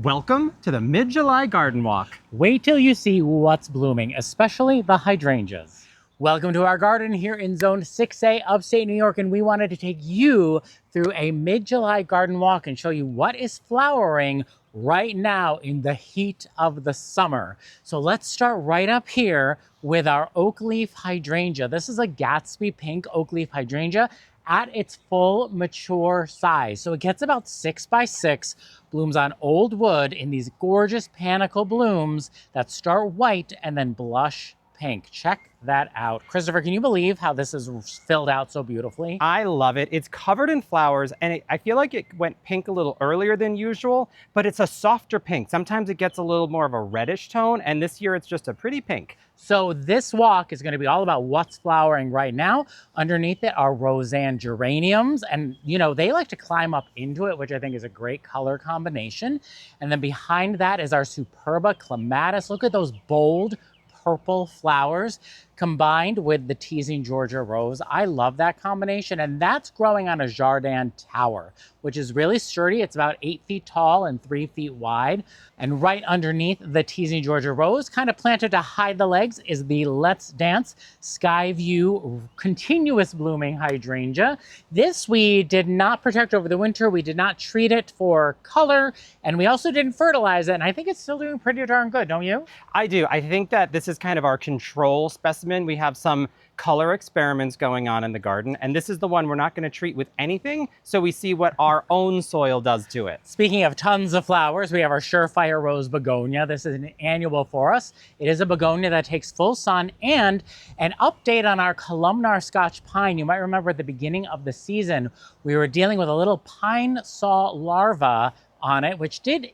Welcome to the Mid-July Garden Walk. Wait till you see what's blooming, especially the hydrangeas. Welcome to our garden here in Zone 6A, Upstate New York, and we wanted to take you through a mid-July garden walk and show you what is flowering right now in the heat of the summer. So let's start right up here with our oak leaf hydrangea. This is a Gatsby pink oak leaf hydrangea at its full mature size. So it gets about 6 by 6, blooms on old wood in these gorgeous panicle blooms that start white and then blush pink. Check that out. Christopher, can you believe how this is filled out so beautifully? I love it. It's covered in flowers, and I feel like it went pink a little earlier than usual, but it's a softer pink. Sometimes it gets a little more of a reddish tone, and this year it's just a pretty pink. So this walk is going to be all about what's flowering right now. Underneath it are Roseanne geraniums, and you know, they like to climb up into it, which I think is a great color combination. And then behind that is our Superba clematis. Look at those bold purple flowers combined with the teasing Georgia rose. I love that combination, and that's growing on a Jardin tower, which is really sturdy. It's about 8 feet tall and 3 feet wide. And right underneath the teasing Georgia rose, kind of planted to hide the legs, is the Let's Dance Skyview continuous blooming hydrangea. This we did not protect over the winter. We did not treat it for color, and we also didn't fertilize it. And I think it's still doing pretty darn good, don't you? I do. I think that this is kind of our control specimen. We have some color experiments going on in the garden, and this is the one we're not going to treat with anything, so we see what our own soil does to it. Speaking of tons of flowers, we have our Surefire Rose begonia. This is an annual for us. It is a begonia that takes full sun, and an update on our columnar Scotch pine. You might remember at the beginning of the season, we were dealing with a little pine saw larva on it, which did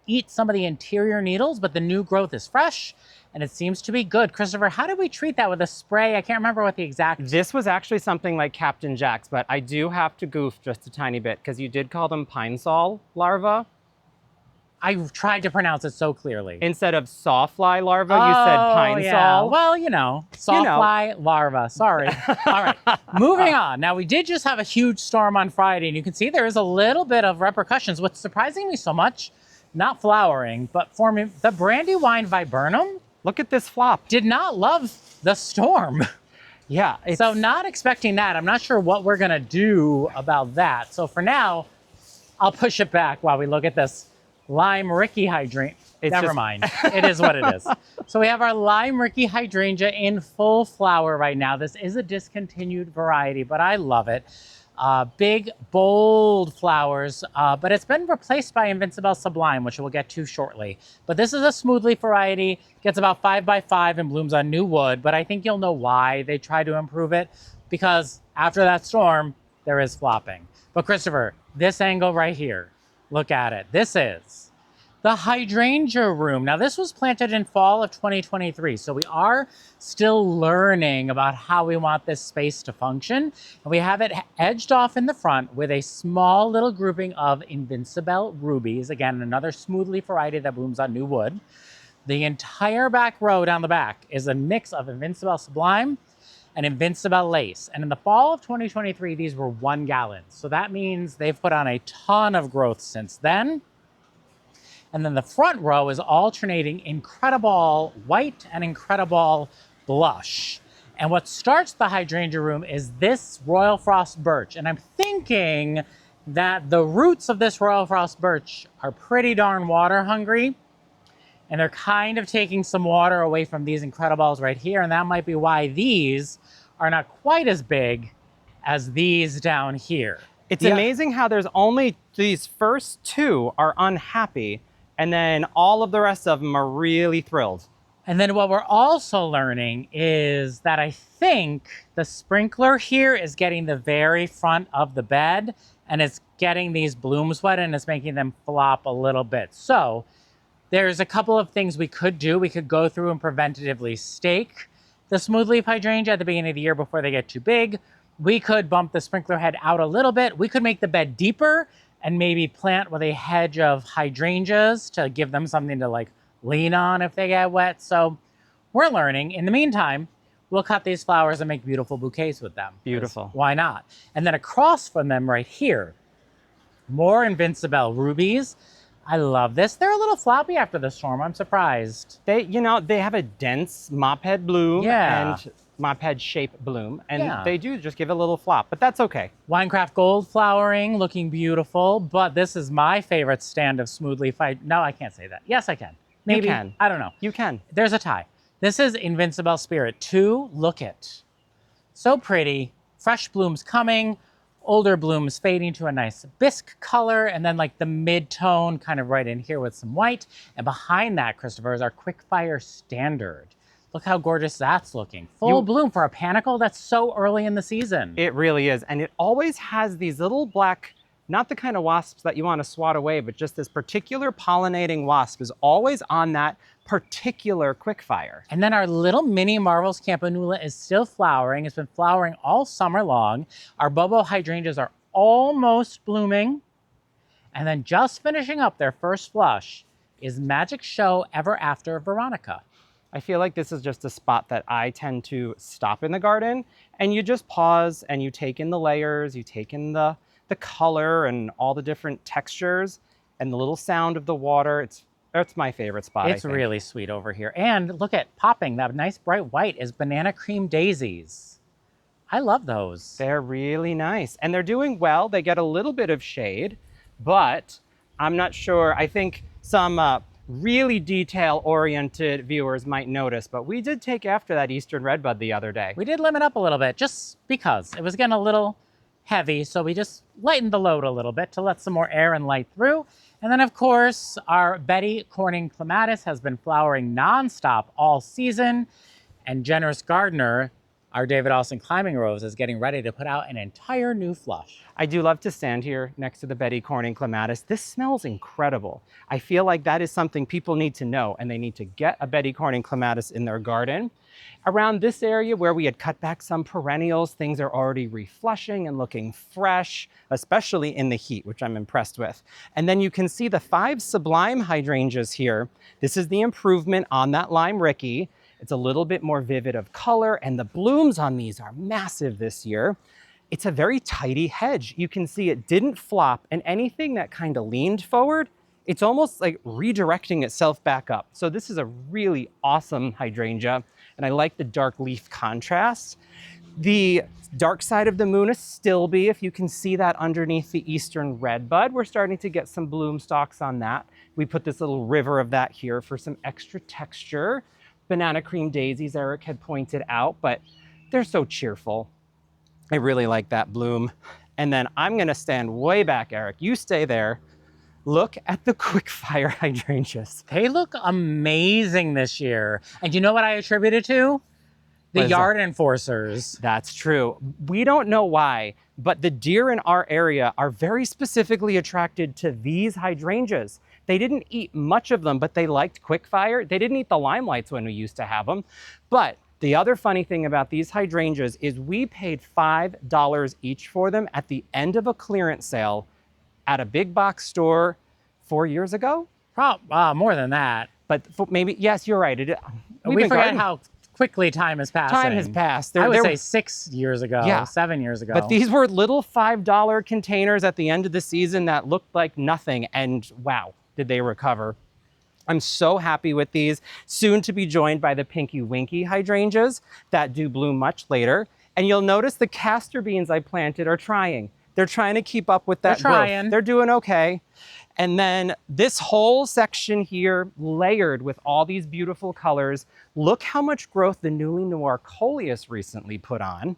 eat some of the interior needles, but the new growth is fresh and it seems to be good. Christopher, how did we treat that with a spray? I can't remember what the exact... This was actually something like Captain Jack's, but I do have to goof just a tiny bit because you did call them pine saw larvae. I tried to pronounce it so clearly. Instead of sawfly larva, you said pine saw. Well, you know, sawfly larva. Sorry. All right, moving on. Now, we did just have a huge storm on Friday, and you can see there is a little bit of repercussions. What's surprising me so much, not flowering, but forming the Brandywine viburnum. Look at this flop. Did not love the storm. Yeah. So not expecting that. I'm not sure what we're gonna do about that. So for now, I'll push it back while we look at this lime Ricky hydrangea. Never mind, it is what it is. So we have our lime Ricky hydrangea in full flower right now. This is a discontinued variety, but I love it. Big, bold flowers, but it's been replaced by Invincibelle Sublime, which we'll get to shortly. But this is a smoothleaf variety, gets about 5 by 5 and blooms on new wood, but I think you'll know why they try to improve it, because after that storm, there is flopping. But Christopher, this angle right here, look at it. This is the hydrangea room. Now this was planted in fall of 2023, so we are still learning about how we want this space to function. And we have it edged off in the front with a small little grouping of Invincibelle rubies. Again, another smoothleaf variety that blooms on new wood. The entire back row down the back is a mix of Invincibelle Sublime and Invincibelle Lace. And in the fall of 2023, these were 1 gallon. So that means they've put on a ton of growth since then. And then the front row is alternating Incredible White and Incredible Blush. And what starts the hydrangea room is this Royal Frost birch. And I'm thinking that the roots of this Royal Frost birch are pretty darn water hungry. And they're kind of taking some water away from these Incredibles right here. And that might be why these are not quite as big as these down here. It's amazing how there's only these first 2 are unhappy, and then all of the rest of them are really thrilled. And then what we're also learning is that I think the sprinkler here is getting the very front of the bed, and it's getting these blooms wet, and it's making them flop a little bit. So there's a couple of things we could do. We could go through and preventatively stake the smoothleaf hydrangea at the beginning of the year before they get too big. We could bump the sprinkler head out a little bit. We could make the bed deeper and maybe plant with a hedge of hydrangeas to give them something to like lean on if they get wet. So we're learning. In the meantime, we'll cut these flowers and make beautiful bouquets with them. Beautiful. Why not? And then across from them right here, more Invincibelle rubies. I love this. They're a little floppy after the storm. I'm surprised. They have a dense mop head bloom Yeah. and mop head shape bloom, and Yeah. they do just give it a little flop, but that's okay. Winecraft Gold flowering, looking beautiful, but this is my favorite stand of smoothleaf. No, I can't say that. Yes, I can. Maybe. You can. I don't know. You can. There's a tie. This is Invincibelle Spirit 2. Look it. So pretty. Fresh blooms coming. Older blooms fading to a nice bisque color, and then like the mid-tone kind of right in here with some white. And behind that, Christopher, is our Quickfire Standard. Look how gorgeous that's looking. Full bloom for a panicle that's so early in the season. It really is. And it always has these little black, not the kind of wasps that you want to swat away, but just this particular pollinating wasp is always on that particular Quickfire. And then our little mini Marvel's Campanula is still flowering. It's been flowering all summer long. Our Bobo hydrangeas are almost blooming. And then just finishing up their first flush is Magic Show Ever After Veronica. I feel like this is just a spot that I tend to stop in the garden, and you just pause and you take in the layers, you take in the color and all the different textures and the little sound of the water. That's my favorite spot. It's really sweet over here. And look at popping, that nice bright white is Banana Cream Daisies. I love those. They're really nice, and they're doing well. They get a little bit of shade, but I'm not sure. I think some really detail-oriented viewers might notice, but we did take after that Eastern Redbud the other day. We did limit up a little bit just because it was getting a little heavy, so we just lightened the load a little bit to let some more air and light through. And then, of course, our Betty Corning Clematis has been flowering nonstop all season, and Generous Gardener, our David Austin Climbing Rose, is getting ready to put out an entire new flush. I do love to stand here next to the Betty Corning Clematis. This smells incredible. I feel like that is something people need to know, and they need to get a Betty Corning Clematis in their garden. Around this area where we had cut back some perennials, things are already reflushing and looking fresh, especially in the heat, which I'm impressed with. And then you can see the 5 sublime hydrangeas here. This is the improvement on that Lime Ricky. It's a little bit more vivid of color, and the blooms on these are massive this year. It's a very tidy hedge. You can see it didn't flop, and anything that kind of leaned forward, it's almost like redirecting itself back up. So this is a really awesome hydrangea, and I like the dark leaf contrast. The dark side of the moon is Stilby, if you can see that underneath the Eastern Redbud. We're starting to get some bloom stalks on that. We put this little river of that here for some extra texture. Banana Cream Daisies, Eric had pointed out, but they're so cheerful. I really like that bloom. And then I'm gonna stand way back, Eric. You stay there. Look at the Quickfire hydrangeas. They look amazing this year. And you know what I attribute it to? The yard enforcers. That's true. We don't know why, but the deer in our area are very specifically attracted to these hydrangeas. They didn't eat much of them, but they liked Quickfire. They didn't eat the limelights when we used to have them. But the other funny thing about these hydrangeas is we paid $5 each for them at the end of a clearance sale at a big box store 4 years ago. More than that. But maybe, yes, you're right. We forget how quickly time has passed. Time has passed. I would say 6 years ago, yeah. 7 years ago. But these were little $5 containers at the end of the season that looked like nothing, and wow, did they recover. I'm so happy with these. Soon to be joined by the Pinky Winky hydrangeas that do bloom much later. And you'll notice the castor beans I planted are trying. They're trying to keep up with that growth. They're doing okay. And then this whole section here, layered with all these beautiful colors. Look how much growth the Newly Noir Coleus recently put on.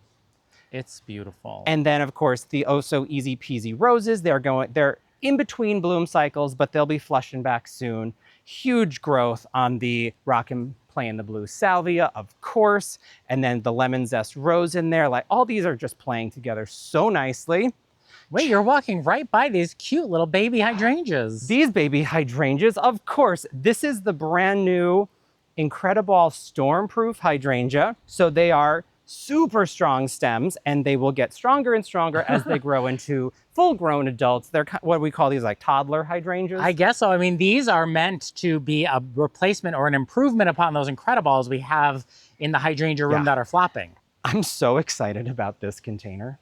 It's beautiful. And then, of course, the oh so easy peasy roses. They're in between bloom cycles, but they'll be flushing back soon. Huge growth on the Rockin' Playin' the Blue Salvia, of course, and then the Lemon Zest Rose in there. Like, all these are just playing together so nicely. Wait, you're walking right by these cute little baby hydrangeas. These baby hydrangeas, of course. This is the brand new Incredible Stormproof hydrangea. So they are super strong stems, and they will get stronger and stronger as they grow into full-grown adults. They're what we call these like toddler hydrangeas. I guess so. I mean, these are meant to be a replacement or an improvement upon those Incredibles we have in the hydrangea room that are flopping. I'm so excited about this container.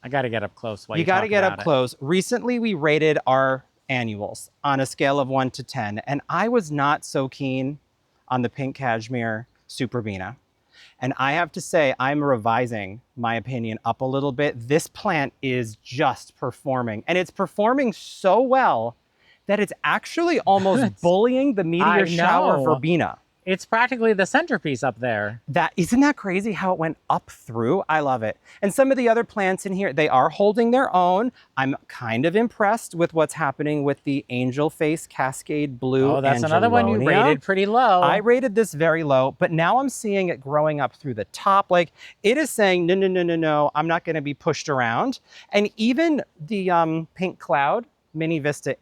I got to get up close. You got to get up close. Recently, we rated our annuals on a scale of 1 to 10. And I was not so keen on the pink cashmere superbena. And I have to say, I'm revising my opinion up a little bit. This plant is just performing, and it's performing so well that it's actually almost bullying the meteor shower verbena. It's practically the centerpiece up there. Isn't that crazy how it went up through? I love it. And some of the other plants in here, they are holding their own. I'm kind of impressed with what's happening with the angel face cascade blue. Oh, that's another one you rated pretty low. I rated this very low, but now I'm seeing it growing up through the top. Like, it is saying, no, no, no, no, no, I'm not going to be pushed around. And even the pink cloud, Mini Vista,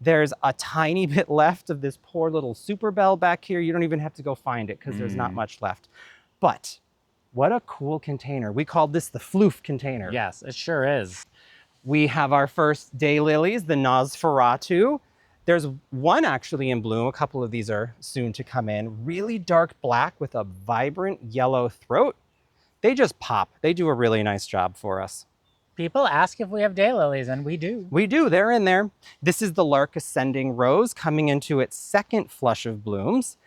there's a tiny bit left of this poor little Superbelle back here. You don't even have to go find it because there's not much left. But what a cool container. We called this the floof container. Yes, it sure is. We have our first daylilies, the Nosferatu. There's one actually in bloom. A couple of these are soon to come in. Really dark black with a vibrant yellow throat. They just pop. They do a really nice job for us. People ask if we have daylilies, and we do. We do, they're in there. This is the Lark Ascending Rose coming into its second flush of blooms.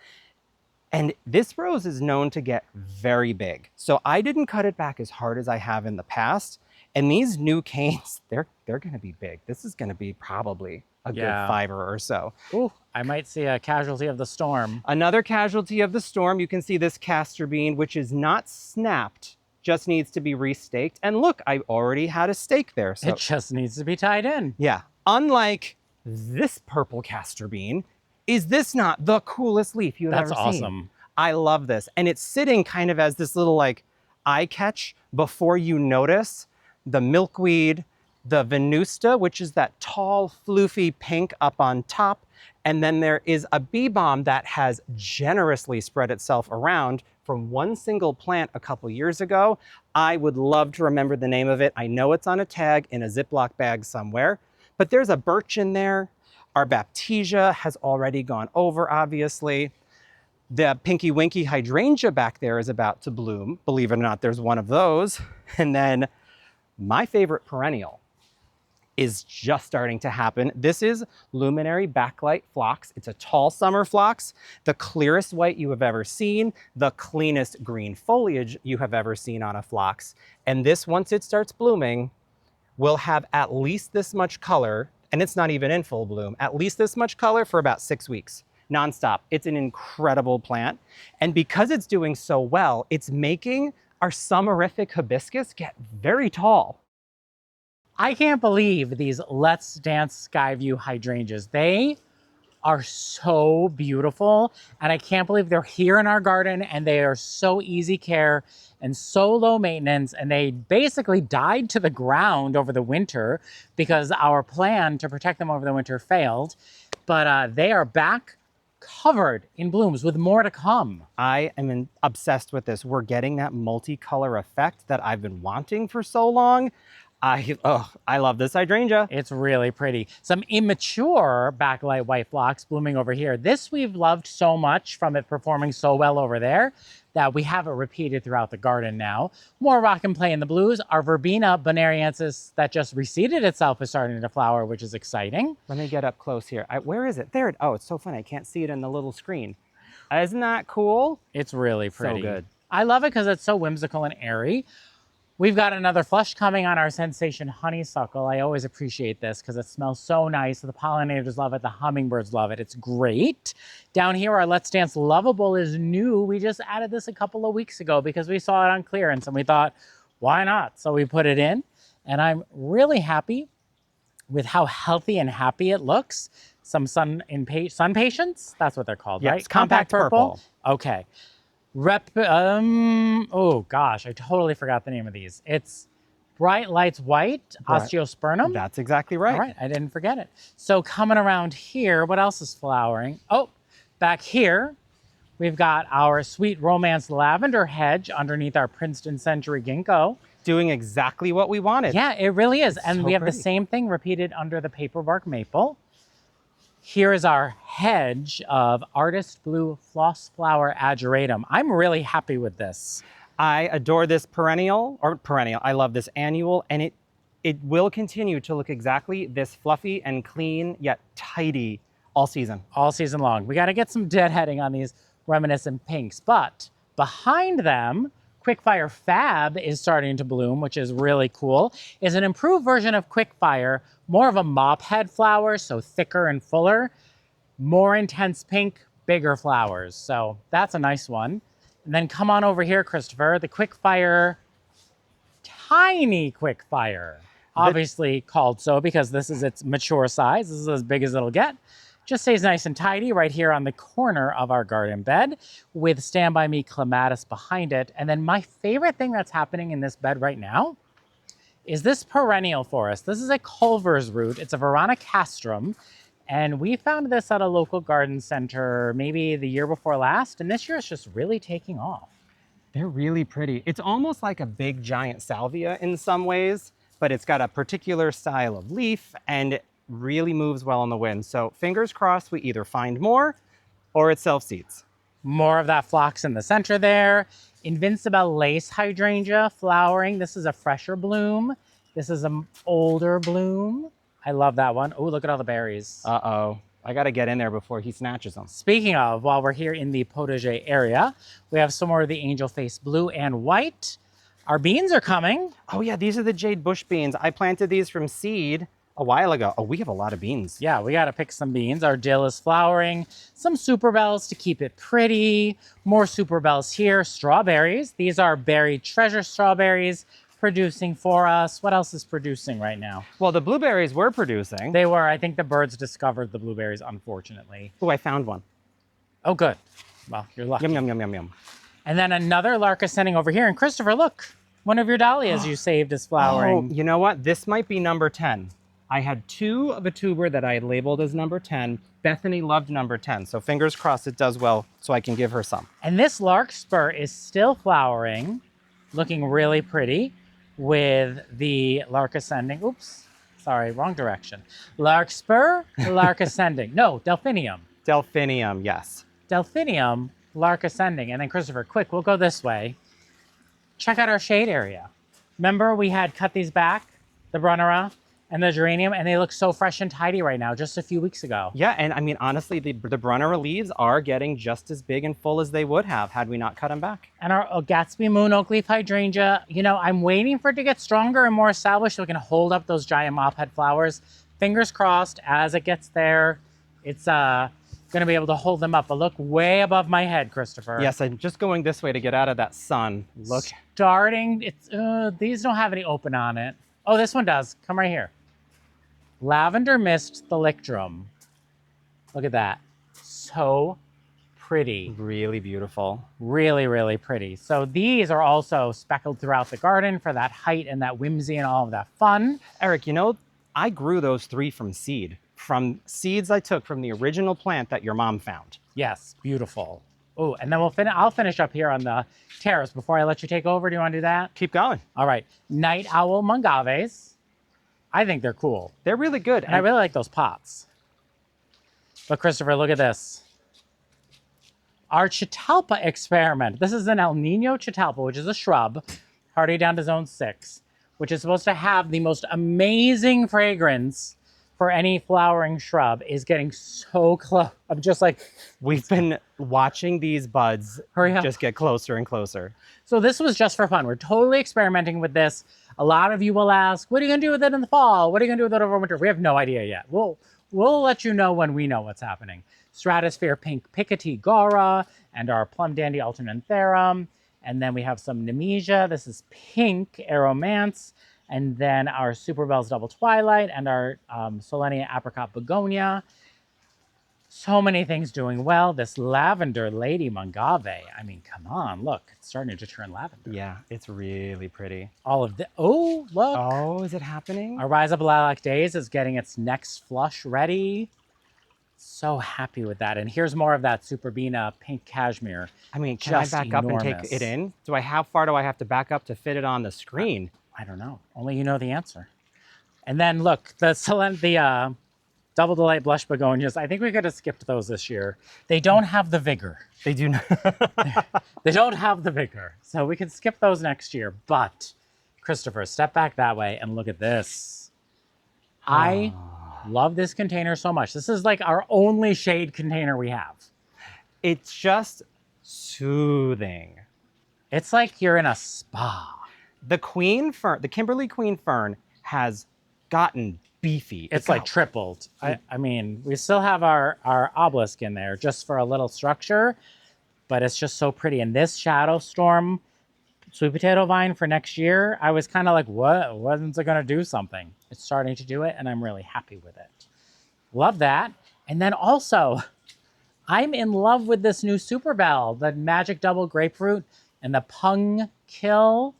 And this rose is known to get very big. So I didn't cut it back as hard as I have in the past. And these new canes, they're gonna be big. This is gonna be probably a good fiver or so. Ooh, I might see a casualty of the storm. Another casualty of the storm, you can see this castor bean, which is not snapped, just needs to be restaked. And look, I already had a stake there. So it just needs to be tied in. Yeah, unlike this purple castor bean, is this not the coolest leaf you've ever seen? That's awesome. I love this. And it's sitting kind of as this little like eye catch before you notice the milkweed, the venusta, which is that tall, floofy pink up on top. And then there is a bee balm that has generously spread itself around from one single plant a couple years ago. I would love to remember the name of it. I know it's on a tag in a Ziploc bag somewhere, but there's a birch in there. Our Baptisia has already gone over, obviously. The Pinky Winky Hydrangea back there is about to bloom. Believe it or not, there's one of those. And then my favorite perennial is just starting to happen. This is Luminary Backlight Phlox. It's a tall summer phlox, the clearest white you have ever seen, the cleanest green foliage you have ever seen on a phlox. And this, once it starts blooming, will have at least this much color, and it's not even in full bloom, at least this much color for about 6 weeks, nonstop. It's an incredible plant. And because it's doing so well, it's making our summerific hibiscus get very tall. I can't believe these Let's Dance Skyview hydrangeas. They are so beautiful, and I can't believe they're here in our garden, and they are so easy care and so low maintenance, and they basically died to the ground over the winter because our plan to protect them over the winter failed. But they are back covered in blooms with more to come. I am obsessed with this. We're getting that multicolor effect that I've been wanting for so long. I love this hydrangea. It's really pretty. Some immature backlight white phlox blooming over here. This we've loved so much from it performing so well over there that we have it repeated throughout the garden now. More rock and play in the blues. Our verbena bonariensis that just reseeded itself is starting to flower, which is exciting. Let me get up close here. Where is it? There. Oh, it's so funny. I can't see it in the little screen. Isn't that cool? It's really pretty. So good. I love it because it's so whimsical and airy. We've got another flush coming on our Sensation honeysuckle. I always appreciate this because it smells so nice. The pollinators love it. The hummingbirds love it. It's great. Down here, our Let's Dance Lovable is new. We just added this a couple of weeks ago because we saw it on clearance and we thought, why not? So we put it in, and I'm really happy with how healthy and happy it looks. Some sun patients, that's what they're called, yes, right? Compact purple. Okay. Oh gosh, I totally forgot the name of these. It's Bright Lights White, Osteospermum. That's exactly right. All right, I didn't forget it. So coming around here, what else is flowering? Oh, back here, we've got our Sweet Romance Lavender hedge underneath our Princeton Century Ginkgo. Doing exactly what we wanted. Yeah, it really is. It's and so we have pretty. the same thing repeated under the paperbark maple. Here is our hedge of Artist Blue Floss Flower Ageratum. I'm really happy with this. I adore this perennial. I love this annual, and it will continue to look exactly this fluffy and clean, yet tidy all season. All season long. We got to get some deadheading on these reminiscent pinks, but behind them, Quickfire Fab is starting to bloom, which is really cool. It's an improved version of Quickfire, more of a mop head flower, so thicker and fuller, more intense pink, bigger flowers. So that's a nice one. And then come on over here, Christopher, the Quickfire, tiny Quickfire, obviously called so because this is its mature size. This is as big as it'll get. Just stays nice and tidy right here on the corner of our garden bed with Stand By Me clematis behind it. And then my favorite thing that's happening in this bed right now is this perennial for us. This is a Culver's root. It's a Veronicastrum. And we found this at a local garden center maybe the year before last. And this year it's just really taking off. They're really pretty. It's almost like a big giant salvia in some ways, but it's got a particular style of leaf and really moves well in the wind. So fingers crossed we either find more or it self-seeds. More of that phlox in the center there. Invincibelle lace hydrangea flowering. This is a fresher bloom. This is an older bloom. I love that one. Oh, look at all the berries. Uh-oh. I got to get in there before he snatches them. Speaking of, while we're here in the potager area, we have some more of the angel face blue and white. Our beans are coming. Oh yeah, these are the jade bush beans. I planted these from seed a while ago. Oh, we have a lot of beans. Yeah, we got to pick some beans. Our dill is flowering. Some superbells to keep it pretty. More superbells here. Strawberries. These are berry treasure strawberries producing for us. What else is producing right now? Well, the blueberries were producing. They were. I think the birds discovered the blueberries, unfortunately. Oh, I found one. Oh, good. Well, you're lucky. Yum, yum, yum, yum, yum. And then another lark ascending over here. And Christopher, look, one of your dahlias you saved is flowering. Oh, you know what? This might be number 10. I had 2 of a tuber that I had labeled as number 10. Bethany loved number 10, so fingers crossed it does well so I can give her some. And this larkspur is still flowering, looking really pretty with the lark ascending. Oops, sorry, wrong direction. Larkspur, lark ascending. No, delphinium. Delphinium, yes. Delphinium, lark ascending. And then Christopher, quick, we'll go this way. Check out our shade area. Remember we had cut these back, the Brunnera and the geranium, and they look so fresh and tidy right now, just a few weeks ago. Yeah, and I mean, honestly, the Brunnera leaves are getting just as big and full as they would have had we not cut them back. And our Gatsby moon oak leaf hydrangea, you know, I'm waiting for it to get stronger and more established so we can hold up those giant mop head flowers. Fingers crossed, as it gets there, it's gonna be able to hold them up. But look way above my head, Christopher. Yes, I'm just going this way to get out of that sun. Look. Starting, it's these don't have any open on it. Oh, this one does. Come right here. Lavender Mist Thalictrum. Look at that. So pretty. Really beautiful. Really, really pretty. So these are also speckled throughout the garden for that height and that whimsy and all of that fun. Eric, you know, I grew those 3 from seed. From seeds I took from the original plant that your mom found. Yes, beautiful. Oh, and then I'll finish up here on the terrace before I let you take over. Do you want to do that? Keep going. All right. Night Owl Mongaves. I think they're cool. They're really good. And I really like those pots. But Christopher, look at this. Our Catalpa experiment. This is an El Nino Catalpa, which is a shrub, hardy down to zone 6, which is supposed to have the most amazing fragrance for any flowering shrub, is getting so close. I'm just like... We've been watching these buds just get closer and closer. So this was just for fun. We're totally experimenting with this. A lot of you will ask, what are you gonna do with it in the fall? What are you gonna do with it over winter? We have no idea yet. We'll let you know when we know what's happening. Stratosphere Pink Picotee Gara and our Plum Dandy Alternantherum. And then we have some Nemesia. This is Pink Aromance. And then our Superbells Double Twilight and our Solenia Apricot Begonia. So many things doing well. This Lavender Lady Mongave. I mean, come on, look. It's starting to turn lavender. Yeah, it's really pretty. All of the, oh, look. Oh, is it happening? Our Rise Up Lilac Days is getting its next flush ready. So happy with that. And here's more of that Superbina Pink Cashmere. I mean, can I back up and take it in? How far do I have to back up to fit it on the screen? I don't know. Only you know the answer. And then look, the Double Delight Blush Begonias. I think we could have skipped those this year. They don't have the vigor. They do not. They don't have the vigor. So we can skip those next year. But Christopher, step back that way and look at this. I love this container so much. This is like our only shade container we have. It's just soothing. It's like you're in a spa. The queen fern, the Kimberly queen fern, has gotten beefy. It's like tripled. I mean, we still have our obelisk in there just for a little structure, but it's just so pretty. And this shadow storm sweet potato vine for next year, I was kind of like, what? Wasn't it going to do something? It's starting to do it, and I'm really happy with it. Love that. And then also, I'm in love with this new Superbelle, the Magic Double Grapefruit and the Pung Kill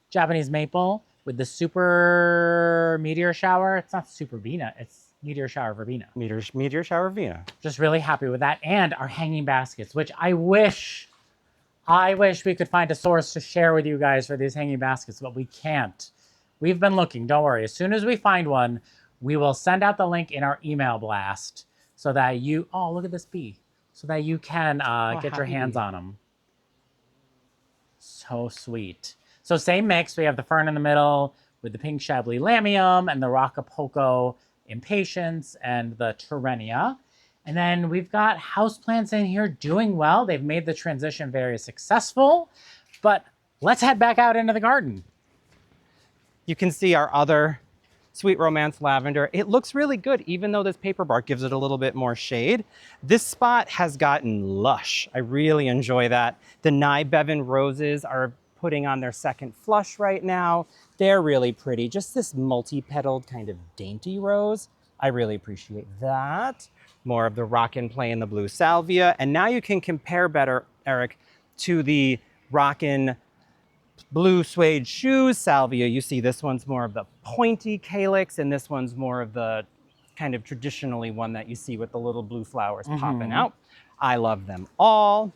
Japanese Maple with the Super Meteor Shower. It's not Super Vena, it's Meteor Shower Verbena. Meteor Shower Vena. Just really happy with that. And our hanging baskets, which I wish we could find a source to share with you guys for these hanging baskets, but we can't. We've been looking, don't worry. As soon as we find one, we will send out the link in our email blast so that you, oh, look at this bee, so that you can get your hands on them. So sweet. So same mix, we have the fern in the middle with the pink Chablis lamium and the Rocapoco impatiens and the Terenia. And then we've got houseplants in here doing well. They've made the transition very successful, but let's head back out into the garden. You can see our other Sweet Romance lavender. It looks really good, even though this paper bark gives it a little bit more shade. This spot has gotten lush. I really enjoy that. The Nye Bevan roses are putting on their second flush right now. They're really pretty. Just this multi-petaled kind of dainty rose. I really appreciate that. More of the Rockin' Play in the blue salvia. And now you can compare better, Eric, to the Rockin' blue suede shoes salvia. You see this one's more of the pointy calyx, and this one's more of the kind of traditionally one that you see with the little blue flowers popping out. I love them all.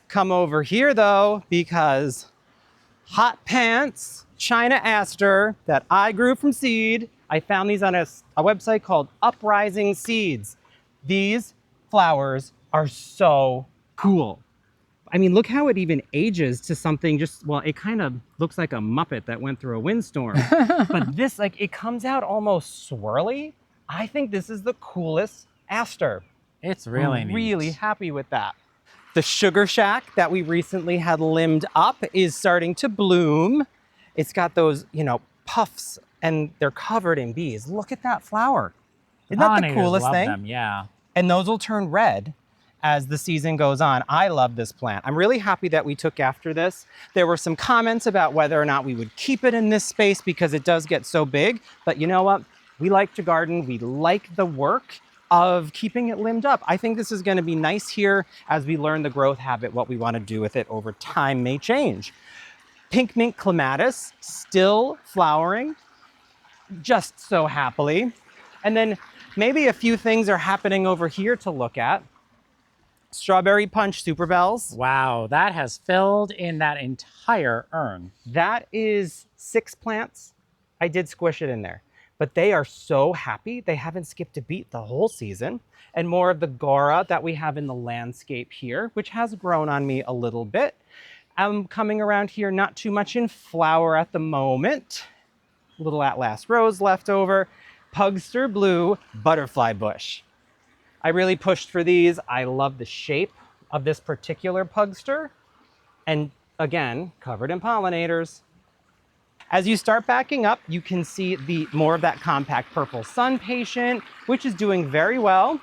Come over here though, because Hot Pants China Aster that I grew from seed. I found these on a website called Uprising Seeds. These flowers are so cool. I mean, look how it even ages to something just, well, it kind of looks like a Muppet that went through a windstorm. But this, like, it comes out almost swirly. I think this is the coolest aster. It's really neat. I'm really happy with that. The Sugar Shack that we recently had limbed up is starting to bloom. It's got those, you know, puffs, and they're covered in bees. Look at that flower. Isn't that the coolest love thing? Them, yeah. And those will turn red as the season goes on. I love this plant. I'm really happy that we took after this. There were some comments about whether or not we would keep it in this space because it does get so big. But you know what? We like to garden. We like the work of keeping it limbed up. I think this is going to be nice here as we learn the growth habit. What we want to do with it over time may change. Pink mint clematis still flowering just so happily. And then maybe a few things are happening over here to look at. Strawberry Punch Superbelles. Wow, that has filled in that entire urn. That is 6 plants. I did squish it in there, but they are so happy. They haven't skipped a beat the whole season. And more of the Gora that we have in the landscape here, which has grown on me a little bit. I'm coming around here, not too much in flower at the moment. Little Atlas Rose left over. Pugster Blue Butterfly Bush. I really pushed for these. I love the shape of this particular pugster. And again, covered in pollinators. As you start backing up, you can see more of that compact purple sun patient, which is doing very well.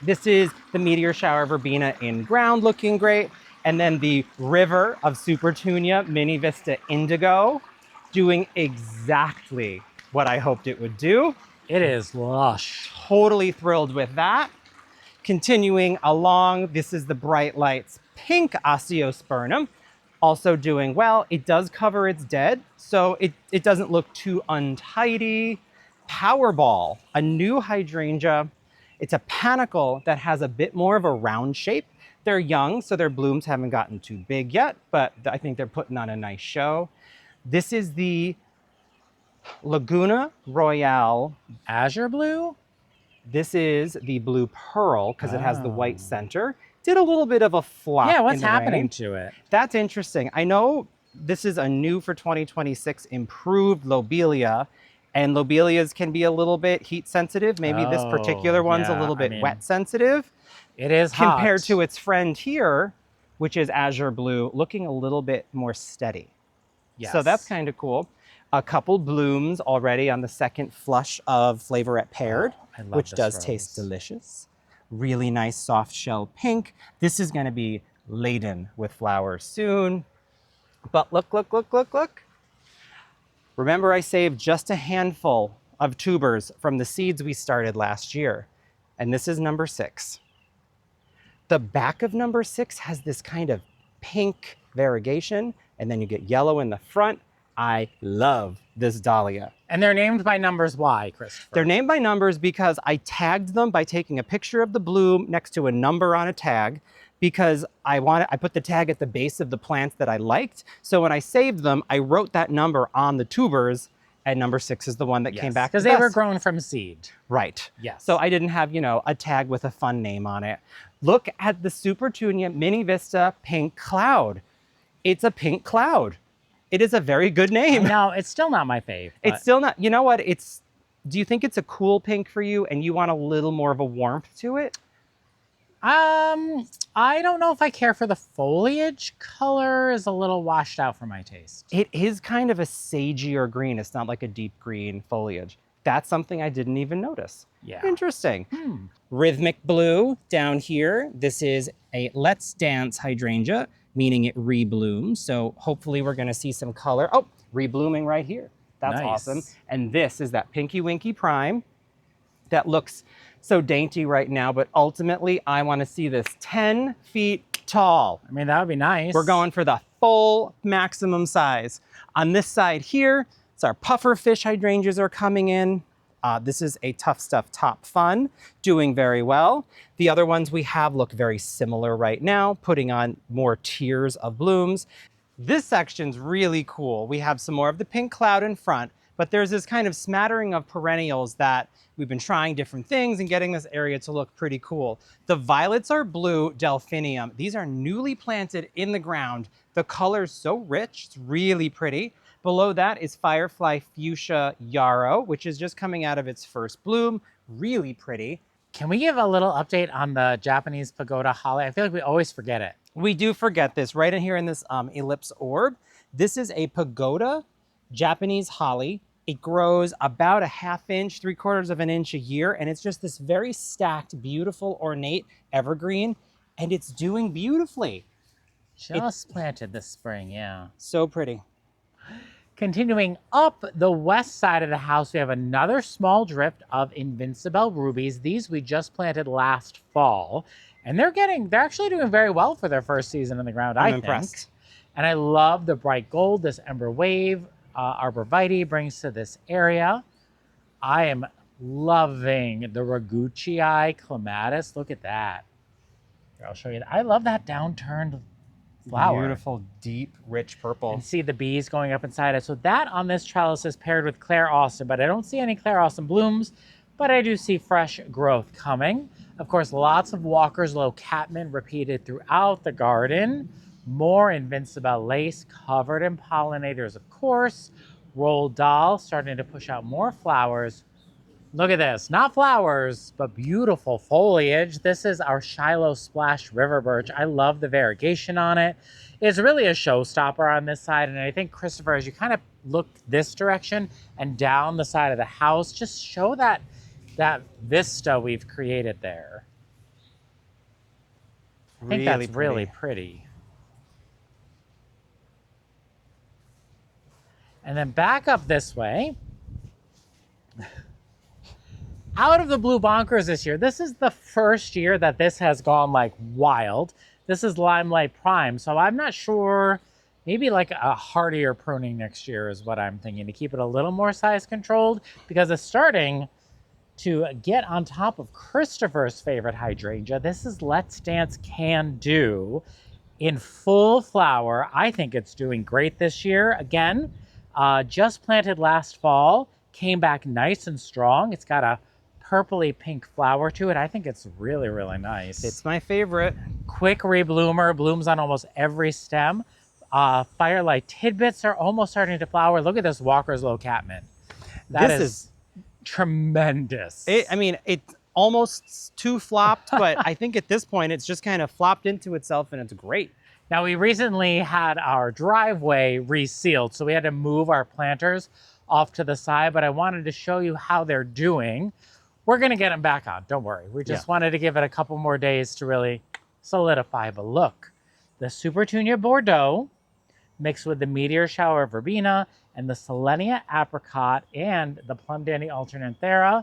This is the Meteor Shower Verbena in ground, looking great. And then the River of Supertunia Mini Vista Indigo, doing exactly what I hoped it would do. It is lush. Totally thrilled with that. Continuing along, this is the Bright Lights Pink Osteospermum, also doing well. It does cover its dead, so it doesn't look too untidy. Powerball, a new hydrangea. It's a panicle that has a bit more of a round shape. They're young, so their blooms haven't gotten too big yet, but I think they're putting on a nice show. This is the Laguna Royale Azure Blue? This is the Blue Pearl because it has the white center. Did a little bit of a flop. Yeah, what's in the happening rain. to it? That's interesting. I know This is a new for 2026 improved lobelia. And lobelias can be a little bit heat sensitive. Maybe this particular one's a yeah, little I bit mean, wet sensitive. It is Compared hot. to its friend here, which is azure blue, looking a little bit more steady. Yes. So that's kind of cool. A couple blooms already on the second flush of Flavorette Paired, I love which this does rose. taste delicious. Really nice soft shell pink. This is going to be laden with flowers soon. But look, look, look, look, look. Remember, I saved just a handful of tubers from the seeds we started last year. And this is number 6. The back of number 6 has this kind of pink variegation, and then you get yellow in the front. I love this dahlia. And they're named by numbers. Why, Christopher? They're named by numbers because I tagged them by taking a picture of the bloom next to a number on a tag, because I put the tag at the base of the plants that I liked. So when I saved them, I wrote that number on the tubers, and number 6 is the one that came back because the they were best. grown from seed. Right. Yes. So I didn't have, a tag with a fun name on it. Look at the Supertunia Mini Vista Pink Cloud. It's a pink cloud. It is a very good name. No, it's still not my fave. It's still not, you know what? Do you think it's a cool pink for you and you want a little more of a warmth to it? I don't know if I care for the foliage. Color is a little washed out for my taste. It is kind of a sagier green. It's not like a deep green foliage. That's something I didn't even notice. Yeah. Interesting. Rhythmic blue down here. This is a Let's Dance hydrangea, meaning it reblooms. So hopefully we're going to see some color. Oh, reblooming right here. That's Nice. awesome. And this is that Pinky Winky Prime that looks so dainty right now, but ultimately I want to see this 10 feet tall. I mean, that would be nice. We're going for the full maximum size. On this side here, it's our pufferfish hydrangeas are coming in. This is a Tough Stuff Top Fun, doing very well. The other ones we have look very similar right now, putting on more tiers of blooms. This section's really cool. We have some more of the pink cloud in front, but there's this kind of smattering of perennials that we've been trying different things and getting this area to look pretty cool. The violets are blue delphinium. These are newly planted in the ground. The color's so rich, it's really pretty. Below that is Firefly Fuchsia Yarrow, which is just coming out of its first bloom. Really pretty. Can we give a little update on the Japanese pagoda holly? I feel like we always forget it. We do forget this right in here in this ellipse orb. This is a pagoda Japanese holly. It grows about a ½ inch, 3/4 of an inch a year, and it's just this very stacked, beautiful, ornate evergreen, and it's doing beautifully. Just planted this spring, yeah. So pretty. Continuing up the west side of the house, we have another small drift of Invincibelle rubies. These we just planted last fall, and they're actually doing very well for their first season in the ground, I think. Impressed. And I love the bright gold this Ember Wave arborvitae brings to this area. I am loving the Ragucii clematis. Look at that. Here, I'll show you. I love that downturned flower. Beautiful, deep, rich purple. And see the bees going up inside it. So that on this trellis is paired with Claire Austin, but I don't see any Claire Austin blooms, but I do see fresh growth coming. Of course, lots of Walker's Low Catmint repeated throughout the garden. More Invincibelle lace covered in pollinators, of course. Roald Dahl starting to push out more flowers. Look at this, not flowers, but beautiful foliage. This is our Shiloh Splash River Birch. I love the variegation on it. It's really a showstopper on this side. And I think, Christopher, as you kind of look this direction and down the side of the house, just show that vista we've created there. I think that's really pretty. And then back up this way. Out of the blue bonkers this year, this is the first year that this has gone like wild. This is Limelight Prime, so I'm not sure, maybe like a hardier pruning next year is what I'm thinking, to keep it a little more size controlled, because it's starting to get on top of Christopher's favorite hydrangea. This is Let's Dance Can Do in full flower. I think it's doing great this year. Again, just planted last fall, came back nice and strong. It's got a purpley pink flower to it. I think it's really, really nice. It's my favorite. Quick rebloomer, blooms on almost every stem. Firelight tidbits are almost starting to flower. Look at this Walker's Low Catmint. That is tremendous. I mean, it's almost too flopped, but I think at this point it's just kind of flopped into itself and it's great. Now, we recently had our driveway resealed, so we had to move our planters off to the side, but I wanted to show you how they're doing. We're gonna get them back on, don't worry. We just wanted to give it a couple more days to really solidify, but look, the Supertunia Bordeaux mixed with the Meteor Shower Verbena and the Selenia Apricot and the Plum Dandy Alternanthera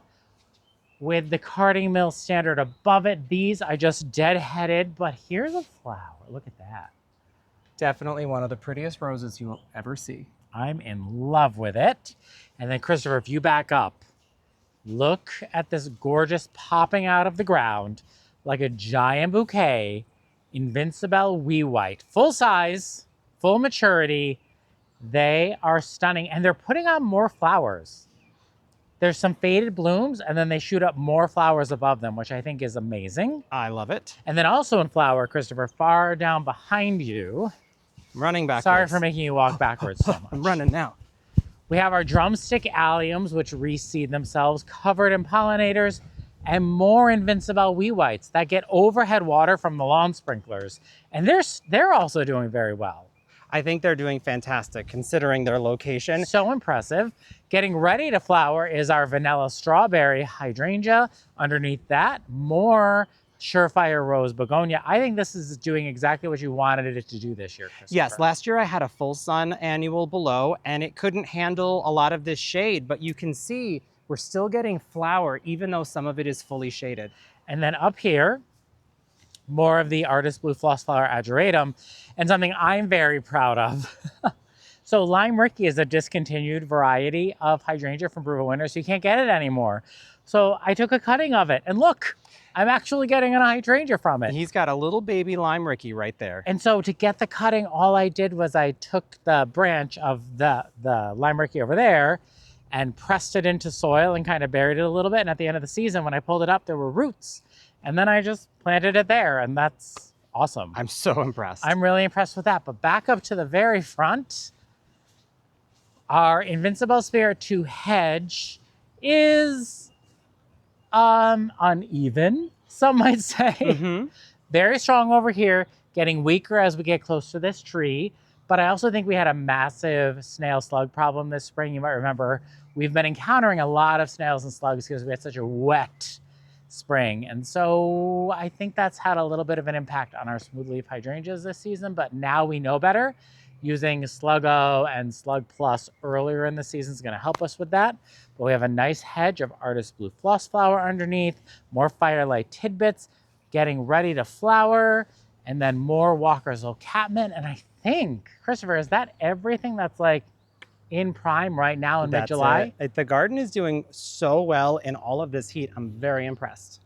with the Carding Mill Standard above it. These I just deadheaded, but here's a flower. Look at that. Definitely one of the prettiest roses you will ever see. I'm in love with it. And then Christopher, if you back up, look at this gorgeous popping out of the ground like a giant bouquet, Invincibelle Wee White. Full size, full maturity. They are stunning and they're putting on more flowers. There's some faded blooms and then they shoot up more flowers above them, which I think is amazing. I love it. And then also in flower, Christopher, far down behind you. I'm running backwards. Sorry for making you walk backwards so much. I'm running now. We have our drumstick alliums, which reseed themselves, covered in pollinators, and more Invincibelle Wee Whites that get overhead water from the lawn sprinklers. And they're also doing very well. I think they're doing fantastic considering their location. So impressive. Getting ready to flower is our vanilla strawberry hydrangea. Underneath that, more Surefire Rose Begonia. I think this is doing exactly what you wanted it to do this year, Christopher. Yes, last year I had a full sun annual below and it couldn't handle a lot of this shade, but you can see we're still getting flower even though some of it is fully shaded. And then up here, more of the Artist Blue Floss Flower Ageratum, and something I'm very proud of. So Lime Ricky is a discontinued variety of hydrangea from Brew Winter, so you can't get it anymore. So I took a cutting of it, and look, I'm actually getting an hydrangea from it. He's got a little baby Lime Ricky right there. And so to get the cutting, all I did was I took the branch of the Lime Ricky over there and pressed it into soil and kind of buried it a little bit. And at the end of the season, when I pulled it up, there were roots. And then I just planted it there, and that's awesome. I'm so impressed. I'm really impressed with that. But back up to the very front, our Invincibelle Spirit 2 hedge is uneven, some might say. Very strong over here, getting weaker as we get close to this tree. But I also think we had a massive snail slug problem this spring. You might remember we've been encountering a lot of snails and slugs because we had such a wet spring. And so I think that's had a little bit of an impact on our smoothleaf hydrangeas this season, but now we know better. Using Sluggo and Slug Plus earlier in the season is going to help us with that. But we have a nice hedge of Artist Blue Floss Flower underneath, more Firelight Tidbits getting ready to flower, and then more Walker's Low Catmint. And I think, Christopher, is that everything that's like in prime right now in mid-July? The garden is doing so well in all of this heat. I'm very impressed.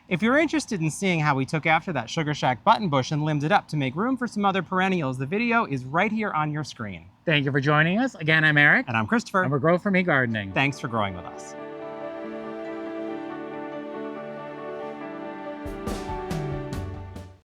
If you're interested in seeing how we took after that Sugar Shack button bush and limbed it up to make room for some other perennials, the video is right here on your screen. Thank you for joining us. Again, I'm Eric. And I'm Christopher. And we're Grow For Me Gardening. Thanks for growing with us.